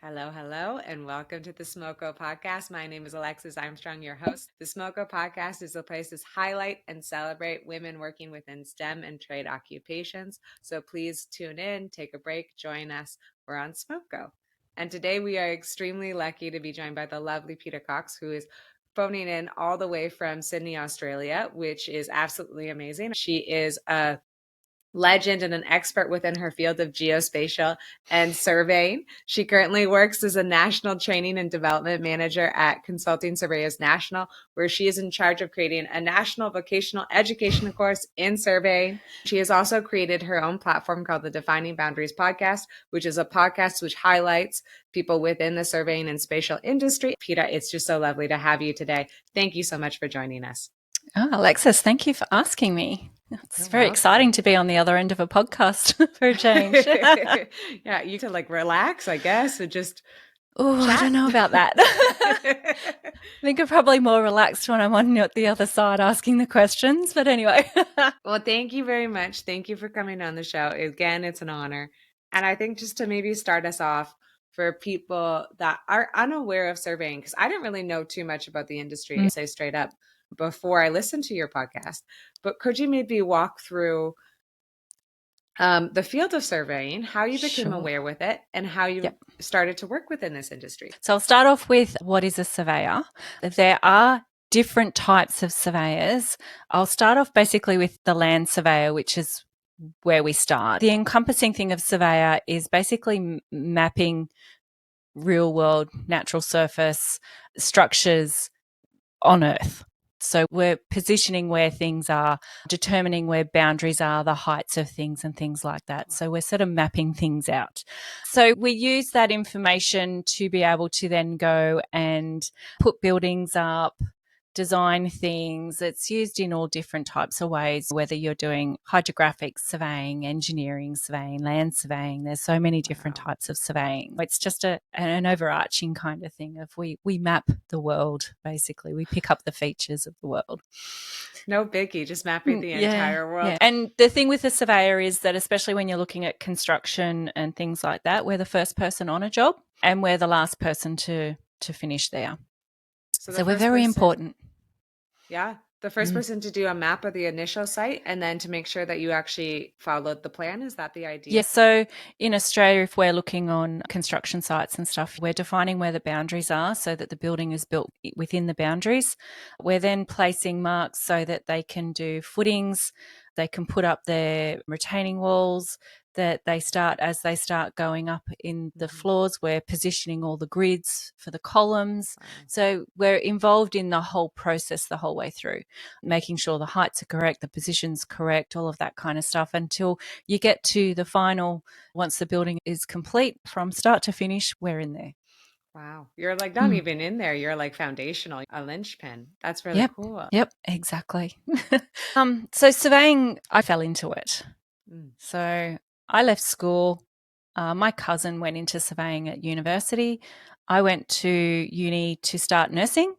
Hello, hello, and welcome to the Smoko Podcast. My name is Alexis Armstrong, your host. The Smoko Podcast is a place to highlight and celebrate women working within STEM and trade occupations. So please tune in, take a break, join us. We're on Smoko. And today we are extremely lucky to be joined by the lovely Peta Cox, who is phoning in all the way from Sydney, Australia, which is absolutely amazing. She is a legend and an expert within her field of geospatial and surveying. She currently works as a national training and development manager at Consulting Surveyors National, where she is in charge of creating a national vocational education course in surveying. She has also created her own platform called the Defining Boundaries Podcast, which is a podcast which highlights people within the surveying and spatial industry. Peta, it's just so lovely to have you today. Thank you so much for joining us. Oh, Alexis, thank you for asking me. It's You're very welcome. exciting to be on the other end of a podcast for a change. Yeah, you can relax, I guess, and just I don't know about that. I think I'm probably more relaxed when I'm on the other side asking the questions. But anyway. Well, thank you very much. Thank you for coming on the show. Again, it's an honor. And I think just to maybe start us off for people that are unaware of surveying, because I didn't really know too much about the industry, to say straight up, before I listened to your podcast. But could you maybe walk through the field of surveying, how you became aware with it, and how you started to work within this industry? So I'll start off with what is a surveyor. There are different types of surveyors. I'll start off basically with the land surveyor, which is where we start. The encompassing thing of surveyor is basically mapping real world natural surface structures on Earth. So we're positioning where things are, determining where boundaries are, the heights of things and things like that. So we're sort of mapping things out. So we use that information to be able to then go and put buildings up, design things. It's used in all different types of ways, whether you're doing hydrographic surveying, engineering surveying, land surveying. There's so many different types of surveying. It's just an overarching kind of thing of we map the world, basically. We pick up the features of the world. No biggie, just mapping the entire world. Yeah. And the thing with a surveyor is that, especially when you're looking at construction and things like that, we're the first person on a job and we're the last person to finish there. So we're very important. Yeah. The first person to do a map of the initial site and then to make sure that you actually followed the plan. Is that the idea? Yes. So in Australia, if we're looking on construction sites and stuff, we're defining where the boundaries are so that the building is built within the boundaries. We're then placing marks so that they can do footings, they can put up their retaining walls, that as they start going up in the floors, we're positioning all the grids for the columns. Wow. So we're involved in the whole process the whole way through, making sure the heights are correct, the position's correct, all of that kind of stuff, until you get to the final, once the building is complete from start to finish, we're in there. Wow. You're like not even in there. You're like foundational, a linchpin. That's really cool. Yep, exactly. So surveying, I fell into it. So I left school. My cousin went into surveying at university. I went to uni to start nursing.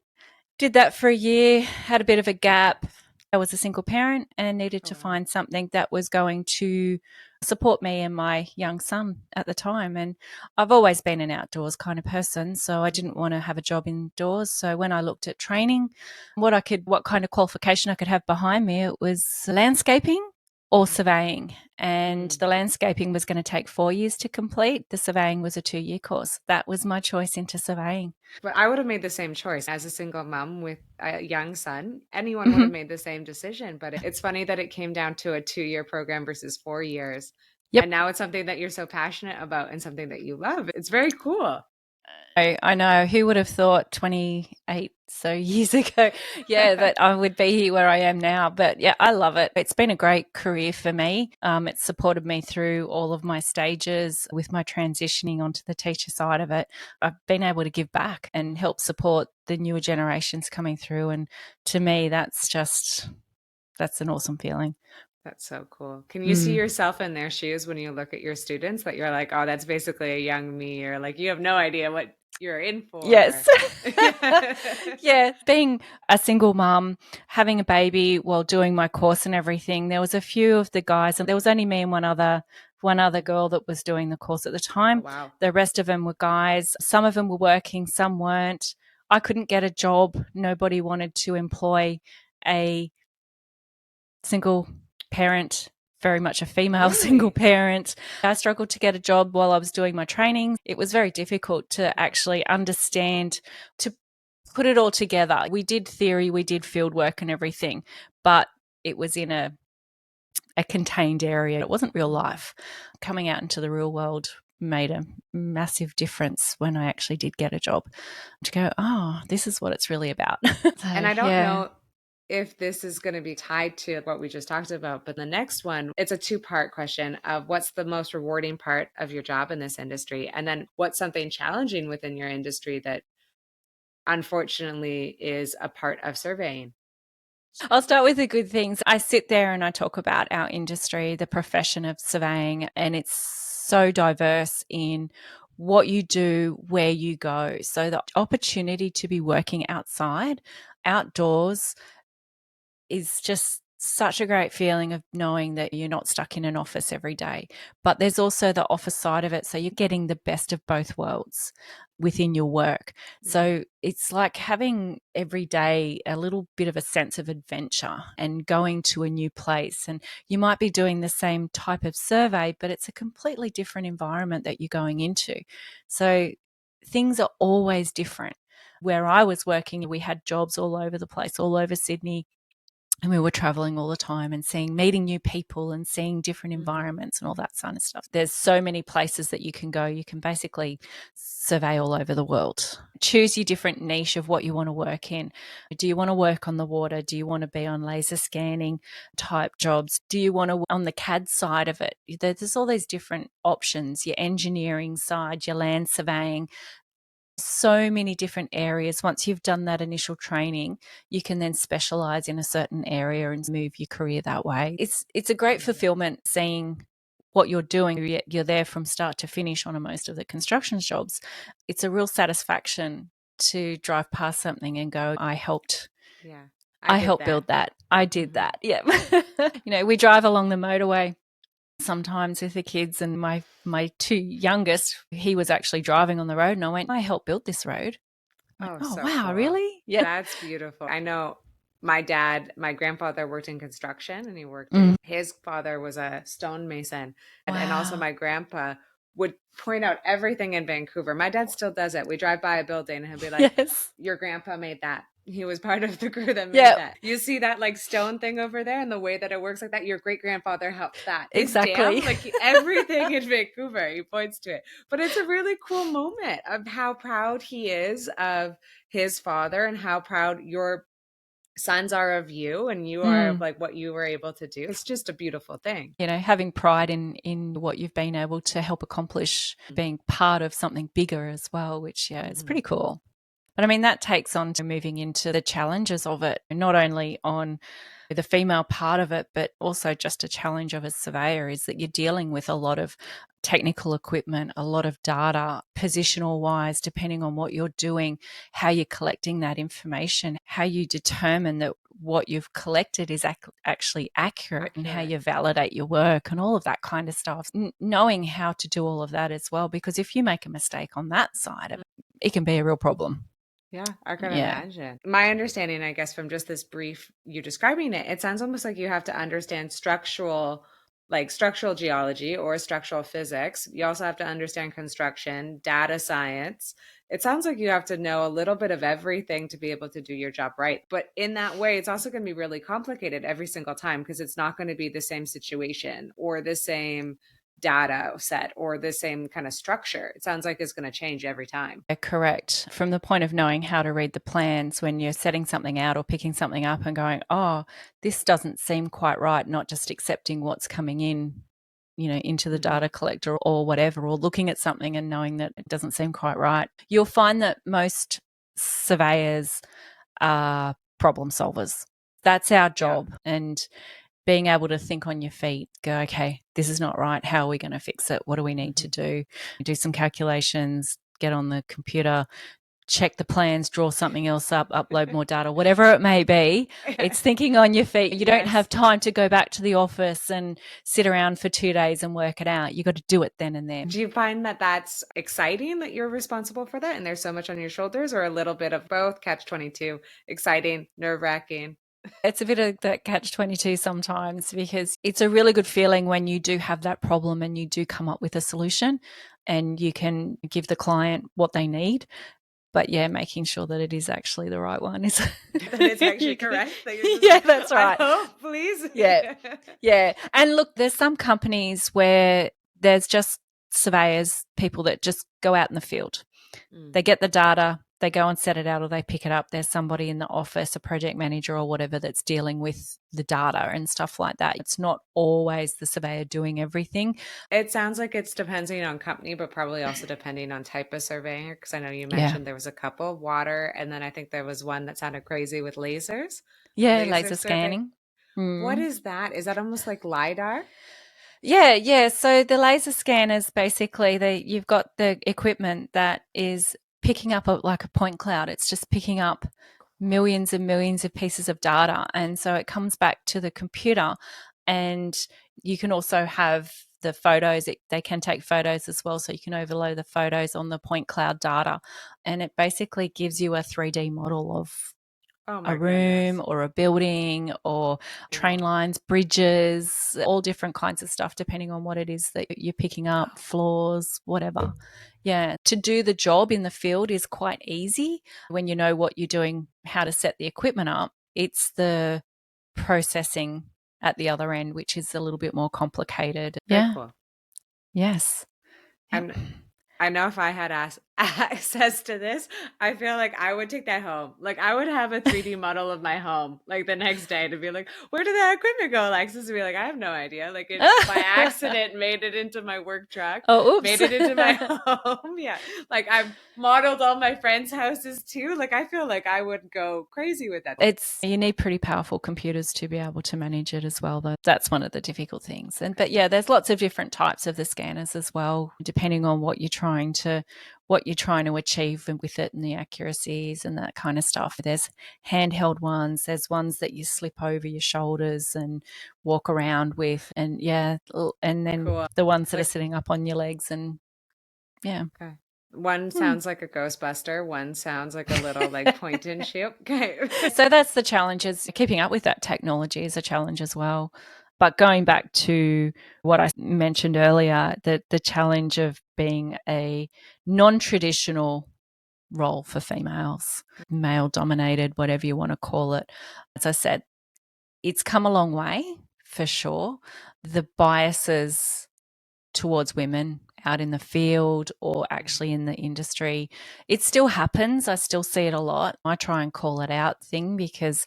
Did that for a year, had a bit of a gap. I was a single parent and needed to find something that was going to support me and my young son at the time. And I've always been an outdoors kind of person, so I didn't want to have a job indoors. So when I looked at training, what kind of qualification I could have behind me, it was landscaping or surveying. And the landscaping was going to take 4 years to complete. The surveying was a 2-year course. That was my choice into surveying. But I would have made the same choice as a single mom with a young son. Anyone would have made the same decision. But it's funny that it came down to a 2-year program versus 4 years. Yep. And now it's something that you're so passionate about and something that you love. It's very cool. I know. Who would have thought 28 years ago, that I would be here where I am now. But yeah, I love it. It's been a great career for me. It's supported me through all of my stages with my transitioning onto the teacher side of it. I've been able to give back and help support the newer generations coming through. And to me, that's an awesome feeling. That's so cool. Can you see yourself in their shoes when you look at your students, that you're like, oh, that's basically a young me, or like you have no idea what you're in for? Yes. Yeah. Being a single mum, having a baby while doing my course and everything, there was a few of the guys, and there was only me and one other one other girl that was doing the course at the Oh, time. wow. The rest of them were guys. Some of them were working, some weren't. I couldn't get a job. Nobody wanted to employ a single parent, very much a female single Really? parent. I struggled to get a job while I was doing my training. It was very difficult to actually understand, to put it all together. We did theory, we did field work and everything, but it was in a contained area. It wasn't real life. Coming out into the real world made a massive difference when I actually did get a job, to go, oh, this is what it's really about. And So, I don't yeah. know if this is going to be tied to what we just talked about, but the next one, it's a two-part question of what's the most rewarding part of your job in this industry? And then what's something challenging within your industry that unfortunately is a part of surveying? I'll start with the good things. I sit there and I talk about our industry, the profession of surveying, and it's so diverse in what you do, where you go. So the opportunity to be working outside, outdoors, is just such a great feeling of knowing that you're not stuck in an office every day. But there's also the office side of it. So you're getting the best of both worlds within your work. Mhm. So it's like having every day a little bit of a sense of adventure and going to a new place. And you might be doing the same type of survey, but it's a completely different environment that you're going into. So things are always different. Where I was working, we had jobs all over the place, all over Sydney, and we were traveling all the time and meeting new people and seeing different Mhm. environments and all that kind of stuff. There's so many places that you can go. You can basically survey all over the world. Choose your different niche of what you want to work in. Do you want to work on the water? Do you want to be on laser scanning type jobs? Do you want to work on the CAD side of it? There's all these different options, your engineering side, your land surveying, so many different areas. Once you've done that initial training, you can then specialize in a certain area and move your career that way. It's a great fulfillment seeing what you're doing. You're there from start to finish on most of the construction jobs. It's a real satisfaction to drive past something and go, Yeah, I I did helped that. build that. I did Mhm. that. Yeah. We drive along the motorway sometimes with the kids, and my two youngest, he was actually driving on the road, and I went, I helped build this road. I'm like, Oh, oh so wow, cool. really? Yeah. That's beautiful. I know my grandfather worked in construction and he worked Mm. in, his father was a stonemason. And also Wow. my grandpa would point out everything in Vancouver. My dad still does it. We drive by a building and he'll be like, Yes. your grandpa made that. He was part of the crew that made Yeah, that. You see that like stone thing over there and the way that it works like that? Your great grandfather helped that. His dam, exactly. like everything in Vancouver, he points to it. But it's a really cool moment of how proud he is of his father and how proud your sons are of you and you are of Mm. like what you were able to do. It's just a beautiful thing. Having pride in what you've been able to help accomplish, being part of something bigger as well, which, yeah, it's Mhm. pretty cool. But I mean, that takes on to moving into the challenges of it, not only on the female part of it, but also just a challenge of a surveyor is that you're dealing with a lot of technical equipment, a lot of data, positional wise, depending on what you're doing, how you're collecting that information, how you determine that what you've collected is actually accurate, and how Accurate. you validate your work and all of that kind of stuff. Knowing how to do all of that as well, because if you make a mistake on that side of it, it can be a real problem. Yeah, I can Yeah. imagine. My understanding, I guess, from just this brief you describing it, it sounds almost like you have to understand structural geology or structural physics. You also have to understand construction, data science. It sounds like you have to know a little bit of everything to be able to do your job right. But in that way, it's also going to be really complicated every single time because it's not going to be the same situation or the same data set or the same kind of structure. It sounds like it's going to change every time. Correct. From the point of knowing how to read the plans when you're setting something out or picking something up and going, oh, this doesn't seem quite right, not just accepting what's coming in, into the Mhm. data collector or whatever, or looking at something and knowing that it doesn't seem quite right. You'll find that most surveyors are problem solvers. That's our Yeah. job. And being able to think on your feet, go, okay, this is not right. How are we going to fix it? What do we need to Mhm. do? Do some calculations, get on the computer, check the plans, draw something else up, upload more data, whatever it may be. It's thinking on your feet. You don't have time to go back to the office and sit around for 2 days and work it out. You got to do it then and there. Do you find that that's exciting that you're responsible for that and there's so much on your shoulders, or a little bit of both? Catch 22, exciting, nerve-wracking? It's a bit of that catch-22 sometimes, because it's a really good feeling when you do have that problem and you do come up with a solution and you can give the client what they need. But yeah, making sure that it is actually the right one is that it's actually correct. That you're just yeah, like, that's right. I hope, please. Yeah. Yeah. And look, there's some companies where there's just surveyors, people that just go out in the field. They get the data, they go and set it out, or they pick it up. There's somebody in the office, a project manager or whatever, that's dealing with the data and stuff like that. It's not always the surveyor doing everything. It sounds like it's depending on company, but probably also depending on type of surveyor. Because I know you mentioned there was a couple, water, and then I think there was one that sounded crazy with lasers. Yeah, Laser laser survey. scanning. What is that? Is that almost like LiDAR? Yeah. So the laser scanners, basically, you've got the equipment that is picking up like a point cloud. It's just picking up millions and millions of pieces of data, and so it comes back to the computer. And you can also have the photos. They can take photos as well, so you can overlay the photos on the point cloud data, and it basically gives you a 3D model of Oh a my room goodness. or a building or train Cool. lines, bridges, all different kinds of stuff depending on what it is that you're picking up, floors, whatever. Yeah, to do the job in the field is quite easy when you know what you're doing, how to set the equipment up. It's the processing at the other end, which is a little bit more complicated. Very Yeah. cool. Yes. Yep. I'm I know if I had access to this, I feel like I would take that home. Like I would have a 3D model of my home like the next day to be like, where did that equipment go? Alexis would be like, I have no idea. Like it by accident made it into my work truck, Oh, oops. made it into my home. Yeah. Like I've modeled all my friends' houses too. Like I feel like I would go crazy with that. You need pretty powerful computers to be able to manage it as well, though. That's one of the difficult things. But yeah, there's lots of different types of the scanners as well, depending on what you're trying to achieve with it and the accuracies and that kind of stuff. There's handheld ones, there's ones that you slip over your shoulders and walk around with, and yeah, and then Cool. the ones that are Like sitting up on your legs, and yeah. okay. One sounds like a Ghostbuster. One sounds like a little like point and shoot. Okay. So that's the challenges. Keeping up with that technology is a challenge as well. But going back to what I mentioned earlier, the challenge of being a non-traditional role for females, male dominated, whatever you want to call it. As I said, it's come a long way for sure. The biases towards women out in the field or actually in the industry, it still happens. I still see it a lot. I try and call it out thing because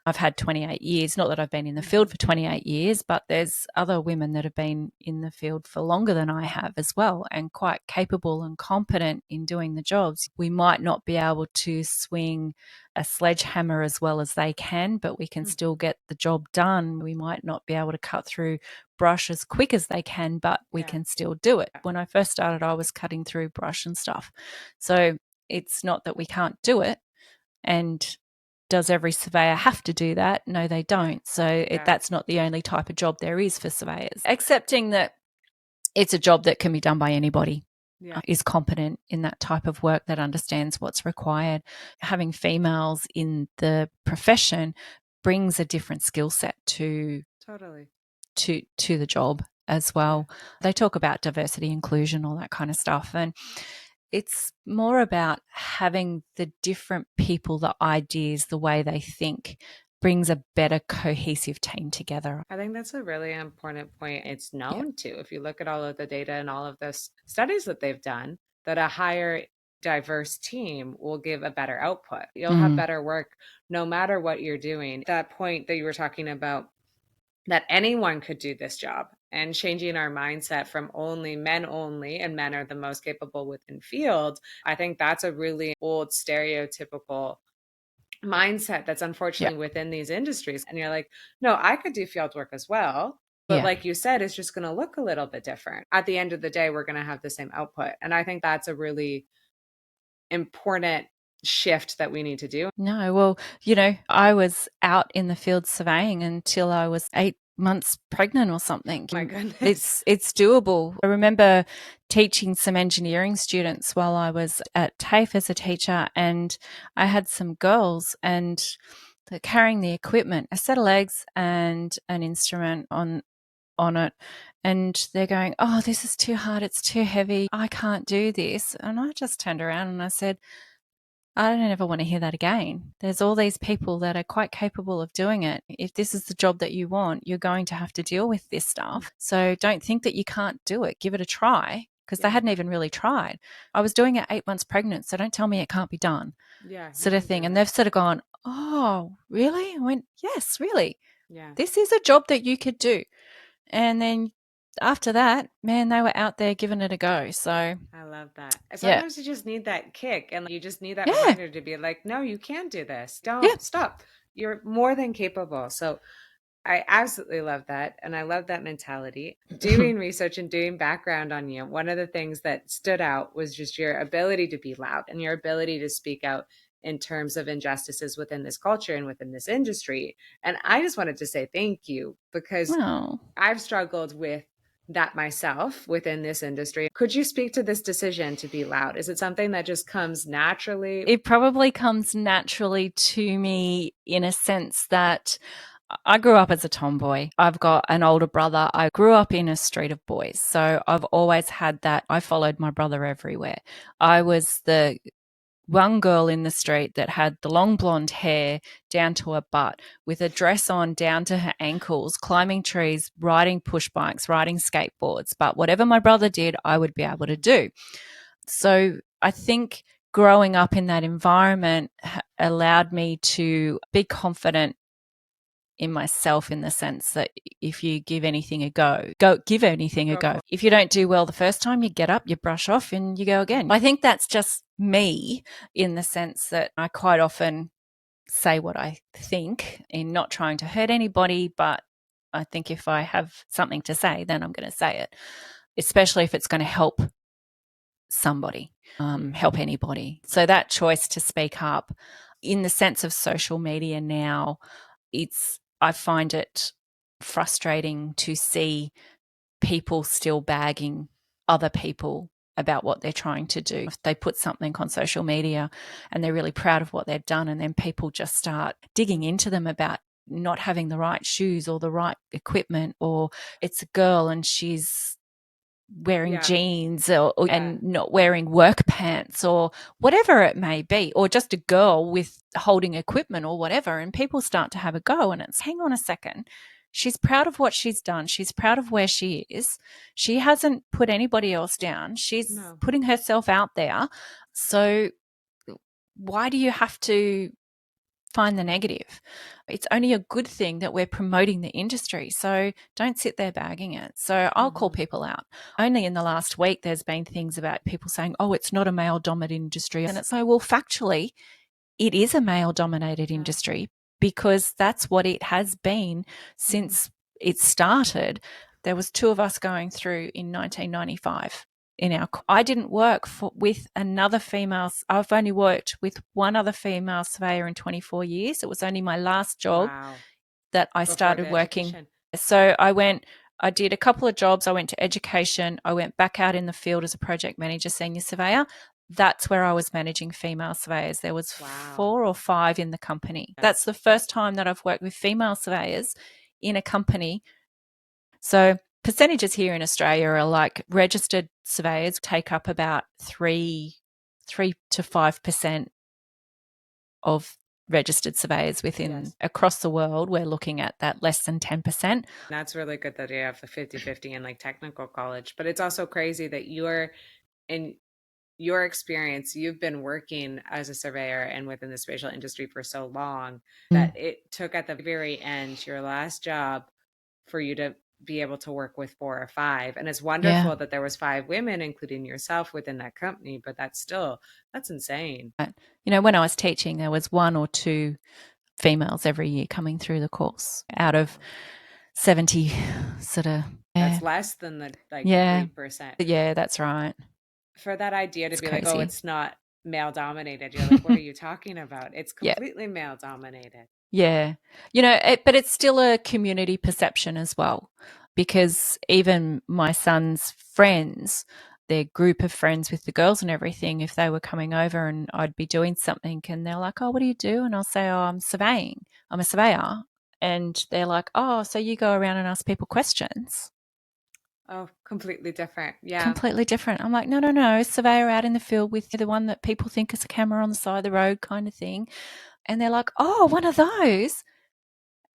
I've had 28 years, not that I've been in the field for 28 years, but there's other women that have been in the field for longer than I have as well, and quite capable and competent in doing the jobs. We might not be able to swing a sledgehammer as well as they can, but we can still get the job done. We might not be able to cut through brush as quick as they can, but we can still do it. When I first started, I was cutting through brush and stuff. So it's not that we can't do it. And does every surveyor have to do that? No, they don't. So that's not the only type of job there is for surveyors. Accepting that it's a job that can be done by anybody is competent in that type of work, that understands what's required. Having females in the profession brings a different skill set to the job as well. They talk about diversity, inclusion, all that kind of stuff. And it's more about having the different people, the ideas, the way they think brings a better cohesive team together. I think that's a really important point. It's known to, if you look at all of the data and all of the studies that they've done, that a higher diverse team will give a better output. You'll have better work no matter what you're doing. That point that you were talking about, that anyone could do this job, and changing our mindset from only and men are the most capable within field. I think that's a really old stereotypical mindset that's unfortunately within these industries. And you're like, no, I could do field work as well. But like you said, it's just going to look a little bit different. At the end of the day, we're going to have the same output. And I think that's a really important shift that we need to do. No, well, I was out in the field surveying until I was 8 months pregnant or something. My goodness. It's doable. I remember teaching some engineering students while I was at TAFE as a teacher, and I had some girls and they're carrying the equipment, a set of legs and an instrument on it. And they're going, "Oh, this is too hard. It's too heavy. I can't do this." And I just turned around and I said, "I don't ever want to hear that again. There's all these people that are quite capable of doing it. If this is the job that you want, you're going to have to deal with this stuff. So don't think that you can't do it. Give it a try." Because they Yeah. hadn't even really tried. I was doing it 8 months pregnant, so don't tell me it can't be done, Yeah, you sort of can do thing. And it. they've sort of gone, "Oh, really?" I went, "Yes, really. Yeah. This is a job that you could do." And then after that, man, they were out there giving it a go. So, I love that. yeah, Sometimes you just need that kick and you just need that yeah, reminder to be like, no, you can do this. yeah. Don't stop. You're more than capable. So I absolutely love that. And I love that mentality. Doing research and doing background on you, one of the things that stood out was just your ability to be loud and your ability to speak out in terms of injustices within this culture and within this industry. And I just wanted to say thank you because Oh. I've struggled with that myself within this industry. Could you speak to this decision to be loud? Is it something that just comes naturally? It probably comes naturally to me in a sense that I grew up as a tomboy. I've got an older brother. I grew up in a street of boys. So I've always had that. I followed my brother everywhere. I was the one girl in the street that had the long blonde hair down to her butt with a dress on down to her ankles, climbing trees, riding push bikes, riding skateboards. But whatever my brother did, I would be able to do. So I think growing up in that environment allowed me to be confident in myself in the sense that if you give anything a go give anything a Go go. for it. If you don't do well the first time, you get up, you brush off, and you go again. I think that's just me in the sense that I quite often say what I think in not trying to hurt anybody, but I think if I have something to say, then I'm going to say it, especially if it's going to help somebody, help anybody. So that choice to speak up in the sense of social media now, I find it frustrating to see people still bagging other people about what they're trying to do. If they put something on social media and they're really proud of what they've done, and then people just start digging into them about not having the right shoes or the right equipment, or it's a girl and she's wearing Yeah. jeans Yeah. and not wearing work pants or whatever it may be, or just a girl with holding equipment or whatever, and people start to have a go, and it's, hang on a second, she's proud of what she's done, she's proud of where she is, she hasn't put anybody else down, she's No. putting herself out there. So why do you have to find the negative? It's only a good thing that we're promoting the industry. So don't sit there bagging it. So I'll call people out. Only in the last week, there's been things about people saying, "Oh, it's not a male dominated industry." And it's like, well, factually, it is a male dominated industry because that's what it has been since it started. There was two of us going through in 1995 in our. I didn't work with another female. I've only worked with one other female surveyor in 24 years. It was only my last job Wow. that I Before the started working. education. So I did a couple of jobs. I went to education. I went back out in the field as a project manager, senior surveyor. That's where I was managing female surveyors. There was Wow. 4 or 5 in the company. That's the first time that I've worked with female surveyors in a company. So percentages here in Australia are like registered surveyors take up about 3 to 5% of registered surveyors within across the world. We're looking at that less than 10%. That's really good that you have the 50-50 in like technical college, but it's also crazy that you're in your experience, you've been working as a surveyor and within the spatial industry for so long that it took at the very end, your last job, for you to be able to work with 4 or 5. And it's wonderful that there was 5 women, including yourself, within that company, but that's insane. When I was teaching, there was 1 or 2 females every year coming through the course out of 70 sort of. That's less than the like Yeah. 3%. Yeah, that's right. For that idea to It's be like, oh, crazy. it's not male dominated. You're like, what are you talking about? It's Yeah. completely male dominated. Yeah. But it's still a community perception as well, because even my son's friends, their group of friends with the girls and everything, if they were coming over and I'd be doing something and they're like, oh, what do you do? And I'll say, oh, I'm surveying. I'm a surveyor. And they're like, oh, so you go around and ask people questions? Oh, completely different. Yeah. Completely different. I'm like, no, no, no. Surveyor out in the field with the one that people think is a camera on the side of the road kind of thing. And they're like, oh, one of those.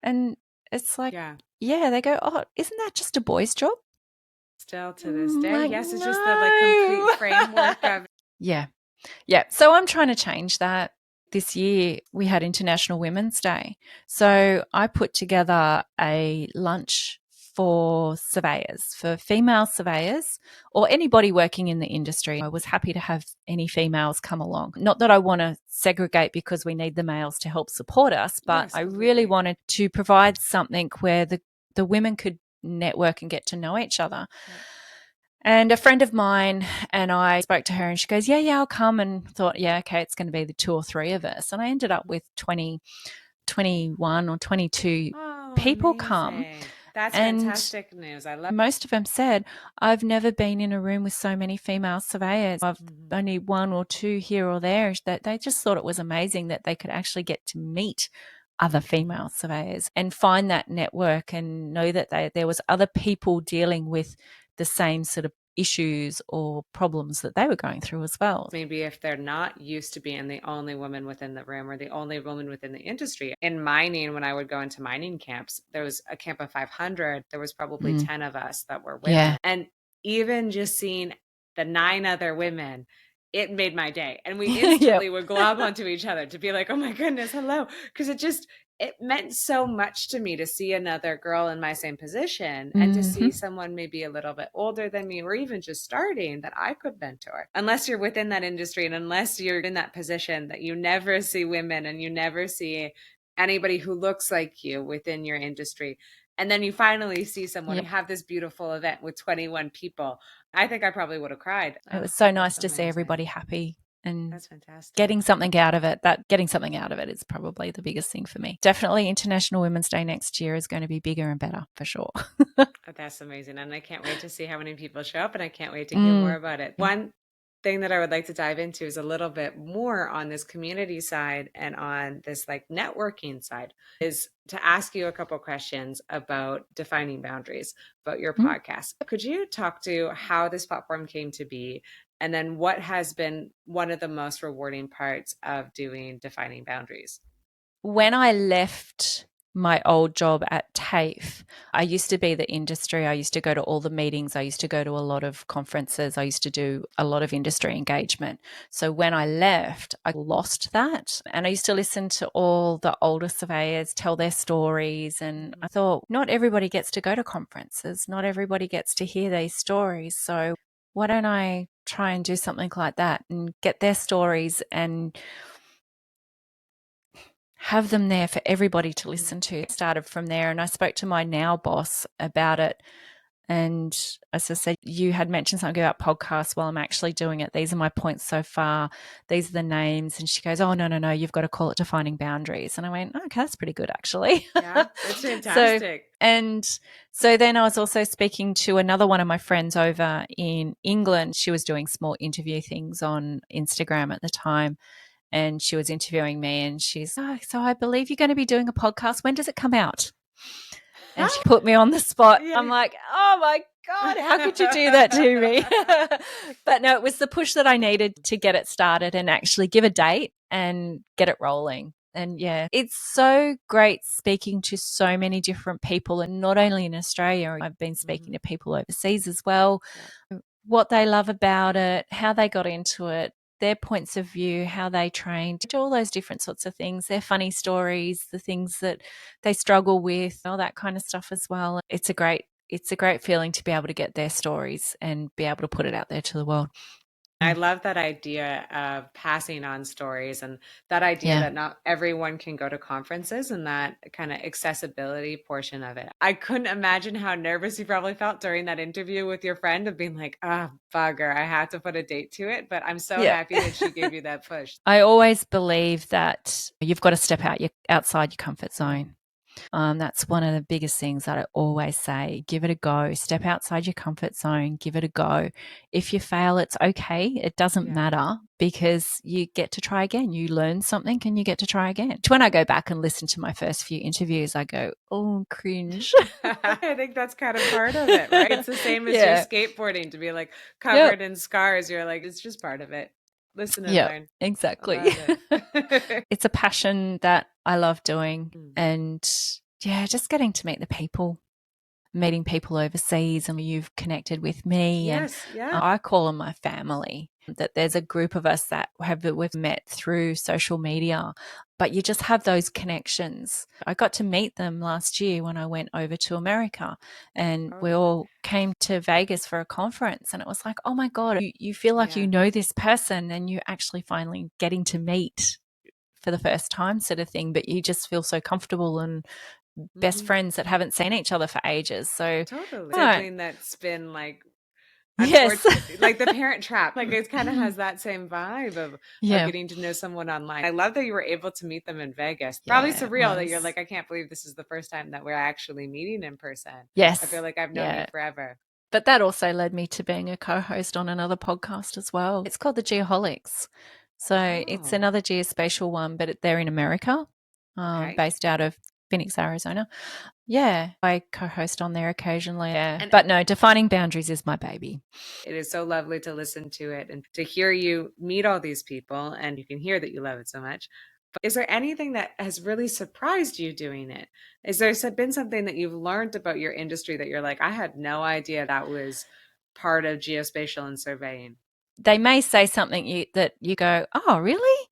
And it's like, Yeah. yeah, they go, oh, isn't that just a boy's job? Still to this day. Like, Yes, it's just the like complete no. framework of Yeah. Yeah. So I'm trying to change that. This year we had International Women's Day. So I put together a lunch for surveyors, for female surveyors or anybody working in the industry. I was happy to have any females come along. Not that I want to segregate because we need the males to help support us, but yes, I really completely. wanted to provide something where the women could network and get to know each other. Yep. And a friend of mine and I spoke to her and she goes, yeah, I'll come, and thought, yeah, okay, it's going to be the two or three of us. And I ended up with 20, 21 or 22 Oh, people come. amazing. That's And fantastic news. I love most of them said, I've never been in a room with so many female surveyors. I've Mhm. only one or two here or there. That they just thought it was amazing that they could actually get to meet other female surveyors and find that network and know that there was other people dealing with the same sort of issues or problems that they were going through as well. Maybe if they're not used to being the only woman within the room or the only woman within the industry. In mining, when I would go into mining camps, there was a camp of 500. There was probably 10 of us that were Yeah. women. And even just seeing the 9 other women, it made my day. And we Yep. instantly would glob onto each other to be like, oh my goodness, hello. Because it meant so much to me to see another girl in my same position and to see Mm-hmm. someone maybe a little bit older than me or even just starting that I could mentor. Unless you're within that industry and unless you're in that position that you never see women and you never see anybody who looks like you within your industry. And then you finally see someone, Yeah. you have this beautiful event with 21 people. I think I probably would have cried. It Oh, was so that's nice to see amazing. everybody happy and That's fantastic. getting something out of it. That getting something out of it is probably the biggest thing for me. Definitely International Women's Day next year is going to be bigger and better for sure. That's amazing. And I can't wait to see how many people show up and I can't wait to hear more Mm. about it. One thing that I would like to dive into is a little bit more on this community side and on this like networking side is to ask you a couple questions about defining boundaries, about your Mm. podcast. Could you talk to how this platform came to be? And then what has been one of the most rewarding parts of doing defining boundaries? When I left my old job at TAFE, I used to be the industry. I used to go to all the meetings. I used to go to a lot of conferences. I used to do a lot of industry engagement. So when I left, I lost that. And I used to listen to all the older surveyors tell their stories. And I thought, not everybody gets to go to conferences. Not everybody gets to hear these stories. So why don't I try and do something like that and get their stories and have them there for everybody to listen to. It started from there, and I spoke to my now boss about it. And as I said, you had mentioned something about podcasts. Well, I'm actually doing it. These are my points so far. These are the names. And she goes, oh, no, no, no, you've got to call it defining boundaries. And I went, okay, that's pretty good, actually. Yeah, that's so, fantastic. and so then I was also speaking to another one of my friends over in England. She was doing small interview things on Instagram at the time, and she was interviewing me, and she's, oh, so I believe you're going to be doing a podcast. When does it come out? And she put me on the spot. I'm Yeah. like, oh my God, how could you do that to me? But no, it was the push that I needed to get it started and actually give a date and get it rolling. And yeah, it's so great speaking to so many different people, and not only in Australia, I've been speaking to people overseas as well. Yeah. What they love about it, how they got into it, their points of view, how they trained, all those different sorts of things, their funny stories, the things that they struggle with, all that kind of stuff as well. It's a great feeling to be able to get their stories and be able to put it out there to the world. I love that idea of passing on stories and that idea Yeah. that not everyone can go to conferences and that kind of accessibility portion of it. I couldn't imagine how nervous you probably felt during that interview with your friend of being like, ah, oh, bugger, I had to put a date to it. But I'm so Yeah. happy that she gave you that push. I always believe that you've got to step outside your comfort zone. That's one of the biggest things that I always say. Give it a go. Step outside your comfort zone. Give it a go. If you fail, it's okay. It doesn't Yeah. matter because you get to try again. You learn something and you get to try again. When I go back and listen to my first few interviews, I go, oh, cringe. I think that's kind of part of it, right? It's the same as your Yeah. skateboarding to be like Yep. covered in scars. You're like, it's just part of it. Listen and Yep. learn. I Exactly. love it. It's a passion that I love doing. Mm. And yeah, just getting to meet the people, meeting people overseas, and you've connected with me. And Yes, yeah. I call them my family. That there's a group of us that we've met through social media, but you just have those connections. I got to meet them last year when I went over to America, and we Oh, all came to Vegas for a conference, and it was like, oh my God, you feel like you yeah. know this person and you're actually finally getting to meet for the first time sort of thing, but you just feel so comfortable and best Hmm. friends that haven't seen each other for ages. So, Totally. right. Sibling that's been like, Yes. unfortunately, like the parent trap. Like it kind of has that same vibe of Yeah. getting to know someone online. I love that you were able to meet them in Vegas. Probably Yeah, it surreal that you're was. like, I can't believe this is the first time that we're actually meeting in person. I feel Yes. like I've known you Yeah. forever. But that also led me to being a co-host on another podcast as well. It's called the Geoholics. So it's Oh, another geospatial one, but they're in America, okay. based out of Phoenix, Arizona. Yeah, I co-host on there occasionally. Yeah, And but no, defining boundaries is my baby. it is so lovely to listen to it and to hear you meet all these people, and you can hear that you love it so much. But is there anything that has really surprised you doing it? Is there been something that you've learned about your industry that you're like, I had no idea that was part of geospatial and surveying? They may say something that you go, oh, really?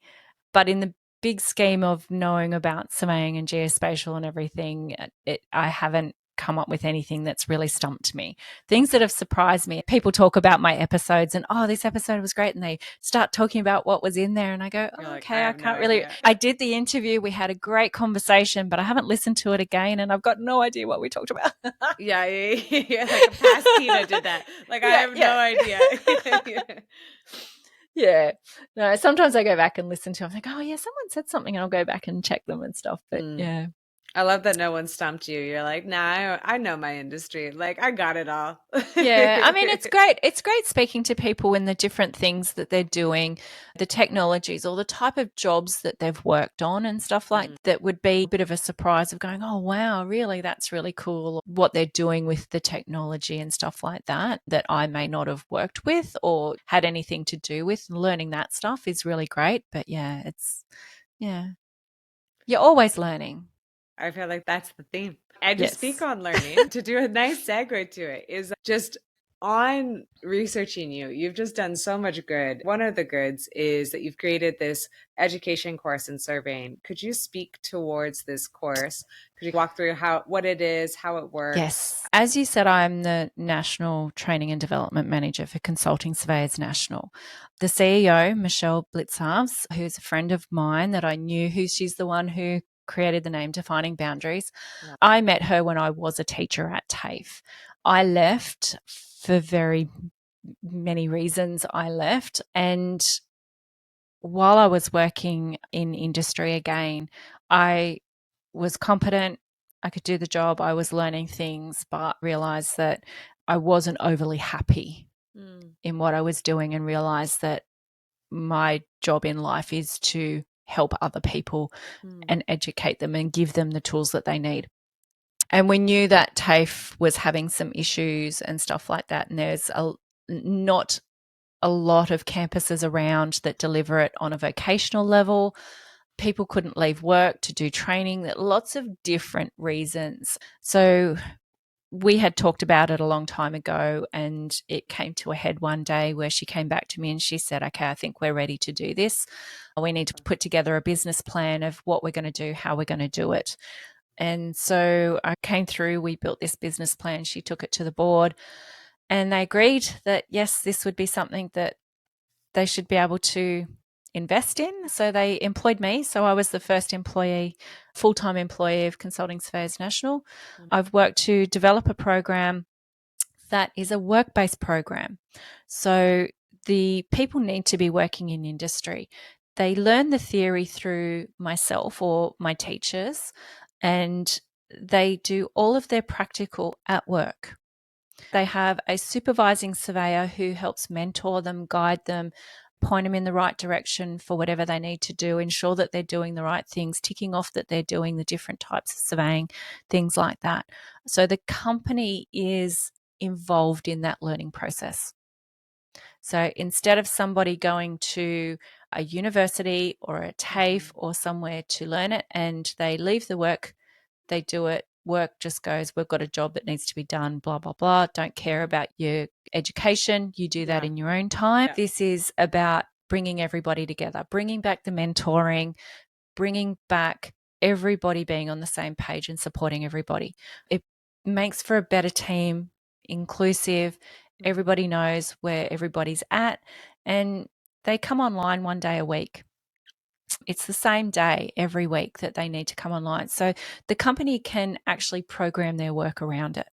But in the big scheme of knowing about surveying and geospatial and everything, I haven't come up with anything that's really stumped me. Things that Okay. have surprised me. People talk about my episodes and, oh, this episode was great. And they start talking about what was in there. And I go, You're oh, like, I okay, I have no can't really. idea. I did the interview. We had a great conversation, but I haven't listened to it again. And I've got no idea what we talked about. Yeah, yeah, yeah, like a past Tina did that. Like, I Yeah, have yeah. no idea. Yeah. Yeah. No, sometimes I go back and listen to it. I'm like, oh, yeah, someone said something and I'll go back and check them and stuff. But Mm. yeah. I love that no one stumped you. You're like, nah, I know my industry. Like, I got it all. Yeah, I mean, it's great. It's great speaking to people in the different things that they're doing, the technologies or the type of jobs that they've worked on and stuff like Mm. that would be a bit of a surprise of going, oh, wow, really? That's really cool. What they're doing with the technology and stuff like that, that I may not have worked with or had anything to do with. Learning that stuff is really great. But yeah, yeah, you're always learning. I feel like that's the theme. And to speak Yes. on learning, to do a nice segue to it, is just on researching you. You've just done so much good. One of the goods is that you've created this education course in surveying. Could you speak towards this course? Could you walk through what it is, how it works? Yes. As you said, I'm the National Training and Development Manager for Consulting Surveyors National. The CEO, Michelle Blitzharves, who's a friend of mine that I knew, she's the one who created the name Defining Boundaries. Yeah. I met her when I was a teacher at TAFE. I left for very many reasons. I left. And while I was working in industry again, I was competent. I could do the job. I was learning things, but realized that I wasn't overly happy Mm. in what I was doing and realized that my job in life is to help other people Mm. and educate them and give them the tools that they need. And we knew that TAFE was having some issues and stuff like that. And there's not a lot of campuses around that deliver it on a vocational level. People couldn't leave work to do training, lots of different reasons. So we had talked about it a long time ago, and it came to a head one day where she came back to me and she said, okay, I think we're ready to do this. We need to put together a business plan of what we're going to do, how we're going to do it. And so I came through, we built this business plan. She took it to the board and they agreed that, yes, this would be something that they should be able to invest in. So they employed me. So I was the first employee, full-time employee of Consulting Surveyors National. I've worked to develop a program that is a work-based program. So the people need to be working in industry. They learn the theory through myself or my teachers, and they do all of their practical at work. They have a supervising surveyor who helps mentor them, guide them, point them in the right direction for whatever they need to do, ensure that they're doing the right things, ticking off that they're doing the different types of surveying, things like that. So the company is involved in that learning process. So instead of somebody going to a university or a TAFE or somewhere to learn it and they leave the work, they do it, work just goes, we've got a job that needs to be done, blah, blah, blah. Don't care about your education. You do that in your own time. This is about bringing everybody together, bringing back the mentoring, bringing back everybody being on the same page and supporting everybody. It makes for a better team, inclusive. Everybody knows where everybody's at, and they come online one day a week. It's the same day every week that they need to come online. So the company can actually program their work around it.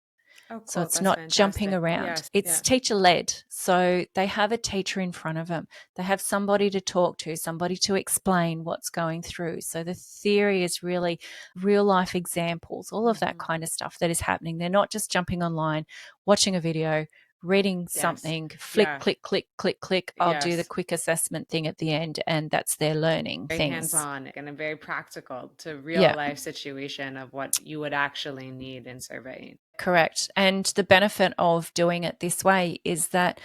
Oh, cool. So it's That's not fantastic. jumping around. Yes, it's teacher led. So they have a teacher in front of them. They have somebody to talk to, somebody to explain what's going through. So the theory is really real life examples, all of that kind of stuff that is happening. They're not just jumping online, watching a video, reading something, flick, click, click, click, click. I'll do the quick assessment thing at the end, and that's their learning very things. hands-on and very practical to real life situation of what you would actually need in surveying. Correct. And the benefit of doing it this way is that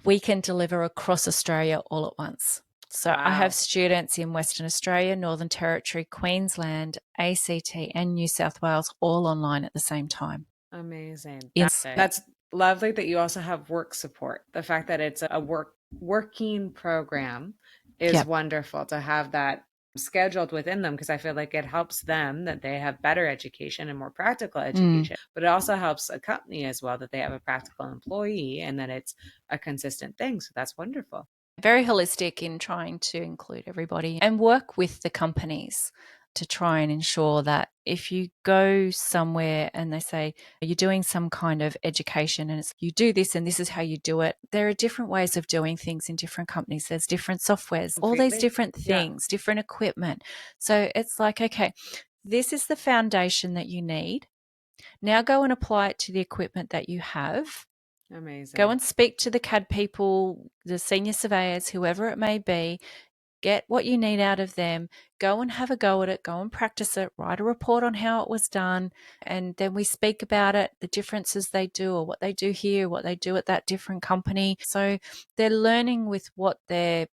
we can deliver across Australia all at once. So I have students in Western Australia, Northern Territory, Queensland, ACT, and New South Wales all online at the same time. Amazing. That's lovely that you also have work support. The fact that it's a working program is wonderful to have that scheduled within them, because I feel like it helps them that they have better education and more practical education, but it also helps a company as well that they have a practical employee and that it's a consistent thing. So that's wonderful. Very holistic in trying to include everybody and work with the companies to try and ensure that if you go somewhere and they say you're doing some kind of education and you do this and this is how you do it, there are different ways of doing things in different companies. There's different softwares, all these different things, different equipment. So it's like, okay, this is the foundation that you need. Now go and apply it to the equipment that you have. Amazing. Go and speak to the CAD people, the senior surveyors, whoever it may be. Get what you need out of them. Go and have a go at it. Go and practice it. Write a report on how it was done. And then we speak about it, the differences they do or what they do here, what they do at that different company. So they're learning with what they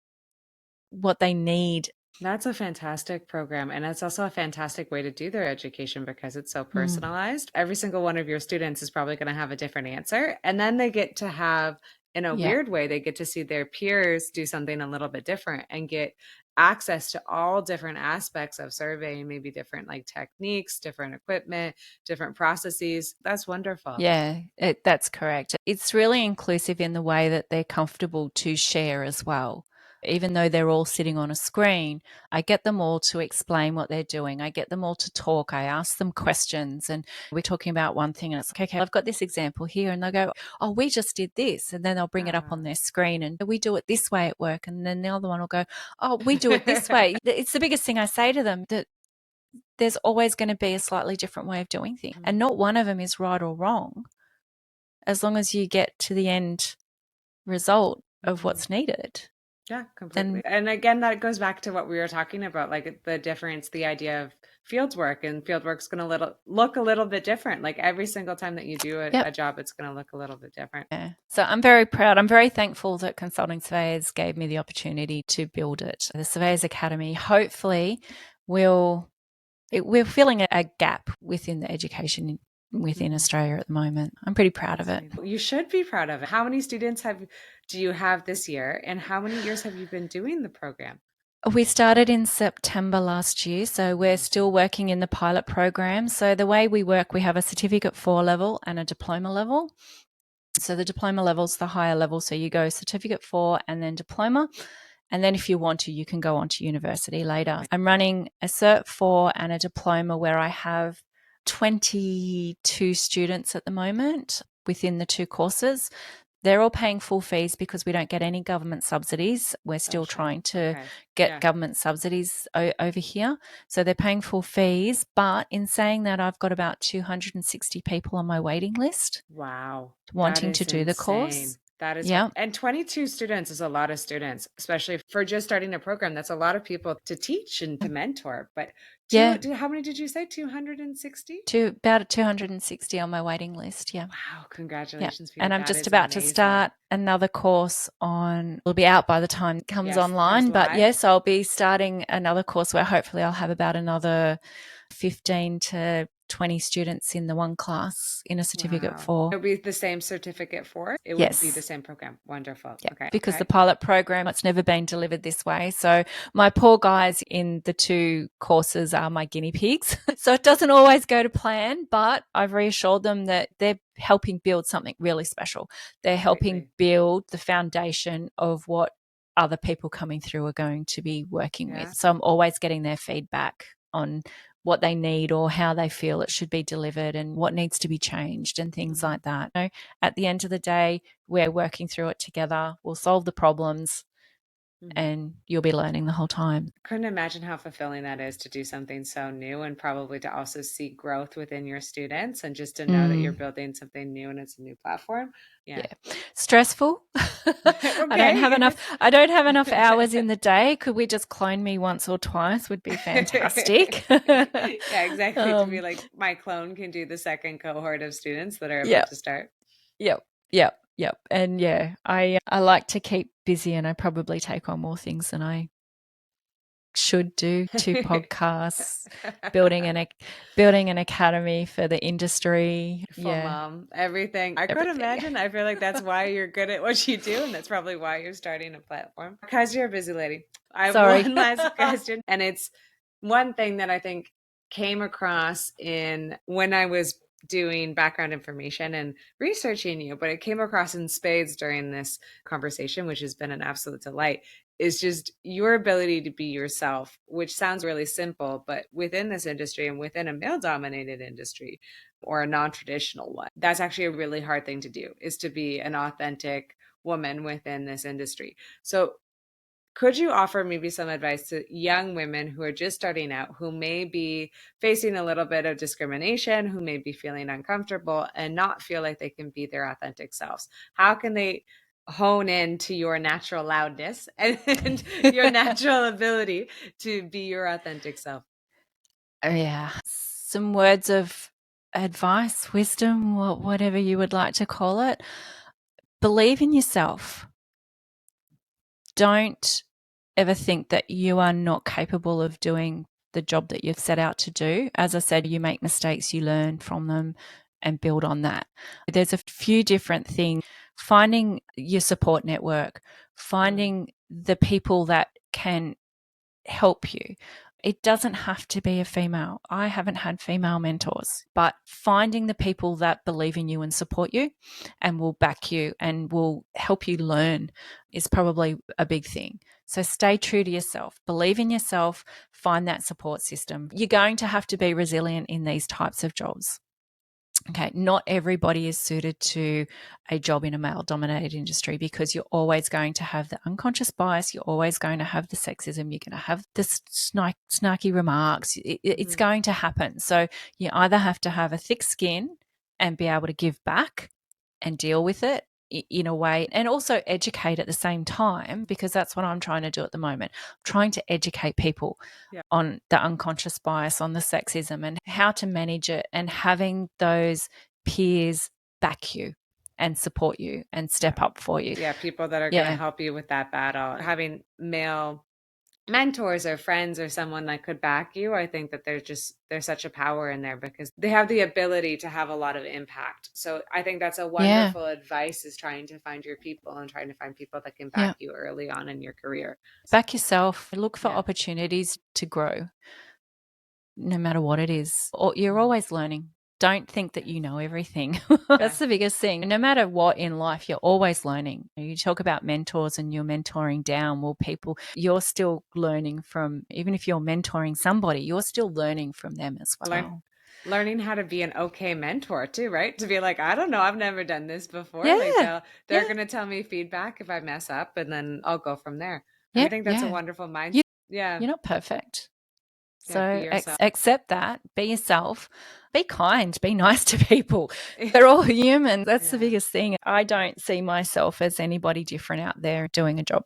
need. That's a fantastic program. And it's also a fantastic way to do their education because it's so personalized. Every single one of your students is probably going to have a different answer. And then they get to have, in a weird way, they get to see their peers do something a little bit different and get access to all different aspects of surveying, maybe different like techniques, different equipment, different processes. That's wonderful. Yeah, that's correct. It's really inclusive in the way that they're comfortable to share as well. Even though they're all sitting on a screen, I get them all to explain what they're doing. I get them all to talk. I ask them questions and we're talking about one thing and it's like, okay, I've got this example here. And they'll go, oh, we just did this. And then they'll bring it up on their screen and we do it this way at work. And then the other one will go, oh, we do it this way. It's the biggest thing I say to them, that there's always going to be a slightly different way of doing things. And not one of them is right or wrong, as long as you get to the end result of what's needed. Yeah, completely. And again, that goes back to what we were talking about, like the difference, the idea of field work, and field work's going to look a little bit different. Like every single time that you do a job, it's going to look a little bit different. Yeah. So I'm very proud. I'm very thankful that Consulting Surveyors gave me the opportunity to build it. The Surveyors Academy, hopefully, we're filling a gap within the education within Australia at the moment. I'm pretty proud of it. You should be proud of it. How many students do you have this year, and how many years have you been doing the program? We started in September last year, so we're still working in the pilot program. So the way we work, we have a certificate 4 level and a diploma level. So the diploma level's the higher level. So you go certificate 4 and then diploma. And then if you want to, you can go on to university later. Right. I'm running a Cert 4 and a diploma where I have 22 students at the moment within the 2 courses. They're all paying full fees because we don't get any government subsidies. We're still trying to get government subsidies over here. So they're paying full fees. But in saying that, I've got about 260 people on my waiting list. Wow. Wanting to do the course. That is, yeah. And 22 students is a lot of students, especially for just starting a program. That's a lot of people to teach and to mentor. But how many did you say? 260? About 260 on my waiting list. Yeah. Wow. Congratulations. And I'm just about to start another course it'll be out by the time it comes online. But yes, I'll be starting another course where hopefully I'll have about another 15 to 20 students in the one class in a certificate 4. It'll be the same certificate 4? It would be the same program. Wonderful. Yeah, okay. Because the pilot program, it's never been delivered this way. So my poor guys in the 2 courses are my guinea pigs. So it doesn't always go to plan, but I've reassured them that they're helping build something really special. They're helping build the foundation of what other people coming through are going to be working with. So I'm always getting their feedback on what they need or how they feel it should be delivered and what needs to be changed and things like that. At the end of the day, we're working through it together. We'll solve the problems and you'll be learning the whole time. Couldn't imagine how fulfilling that is to do something so new and probably to also see growth within your students and just to know that you're building something new and it's a new platform. Yeah. Stressful. I don't have enough hours in the day. Could we just clone me once or twice would be fantastic. Yeah, exactly. To be like, my clone can do the second cohort of students that are about to start. Yep. And I like to keep busy and I probably take on more things than I should do. 2 podcasts, building an academy for the industry. Full mom, everything. I could imagine. I feel like that's why you're good at what you do, and that's probably why you're starting a platform. Because you're a busy lady. I have one last question, and it's one thing that I think came across when I was doing background information and researching you, but it came across in spades during this conversation, which has been an absolute delight, is just your ability to be yourself, which sounds really simple, but within this industry and within a male-dominated industry or a non-traditional one, that's actually a really hard thing to do, is to be an authentic woman within this industry. So could you offer maybe some advice to young women who are just starting out, who may be facing a little bit of discrimination, who may be feeling uncomfortable and not feel like they can be their authentic selves? How can they hone into your natural loudness and your natural ability to be your authentic self? Some words of advice, wisdom, whatever you would like to call it. Believe in yourself. Don't ever think that you are not capable of doing the job that you've set out to do. As I said, you make mistakes, you learn from them and build on that. There's a few different things. Finding your support network, finding the people that can help you. It doesn't have to be a female. I haven't had female mentors, but finding the people that believe in you and support you and will back you and will help you learn is probably a big thing. So stay true to yourself, believe in yourself, find that support system. You're going to have to be resilient in these types of jobs. Okay, not everybody is suited to a job in a male-dominated industry because you're always going to have the unconscious bias, you're always going to have the sexism, you're going to have the snarky remarks. It's going to happen. So you either have to have a thick skin and be able to give back and deal with it in a way, and also educate at the same time, because that's what I'm trying to do at the moment. I'm trying to educate people on the unconscious bias, on the sexism and how to manage it, and having those peers back you and support you and step up for you. Yeah, people that are going to help you with that battle. Having male mentors or friends or someone that could back you, I think that there's such a power in there because they have the ability to have a lot of impact. So I think that's a wonderful advice, is trying to find your people and trying to find people that can back you early on in your career. Back yourself, look for opportunities to grow no matter what it is. You're always learning. don't think that you know everything. That's the biggest thing. No matter what in life, you're always learning. You talk about mentors and you're mentoring down. Well, people, you're still learning from, even if you're mentoring somebody, you're still learning from them as well. Learning how to be an okay mentor too, right? To be like, I don't know, I've never done this before. Like Yeah. they're gonna tell me feedback if I mess up, and then I'll go from there. I Yeah. think that's a Yeah. wonderful mindset. You, Yeah, you're not perfect. yeah, be So yourself. accept that, be yourself, be kind, be nice to people. They're all human. That's the Yeah. biggest thing. I don't see myself as anybody different out there doing a job.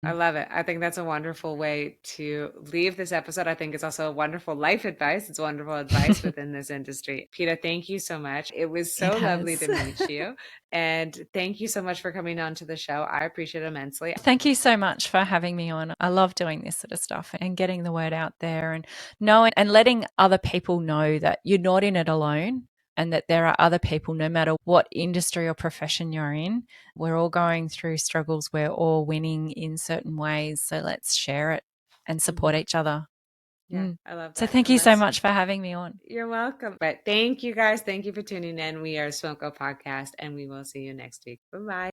I love it. I think that's a wonderful way to leave this episode. I think it's also wonderful life advice. It's wonderful advice within this industry. Peta, thank you so much. It was It so lovely has. to meet you. And thank you so much for coming on to the show. I appreciate it immensely. Thank you so much for having me on. I love doing this sort of stuff and getting the word out there and knowing and letting other people know that you're not in it alone and that there are other people, no matter what industry or profession you're in. We're all going through struggles. We're all winning in certain ways. So let's share it and support Mhm. each other. Yeah, I love So that. thank And you so let's, much for having me on. you're welcome. But thank you guys. Thank you for tuning in. We are Smoko Podcast, and we will see you next week. Bye bye.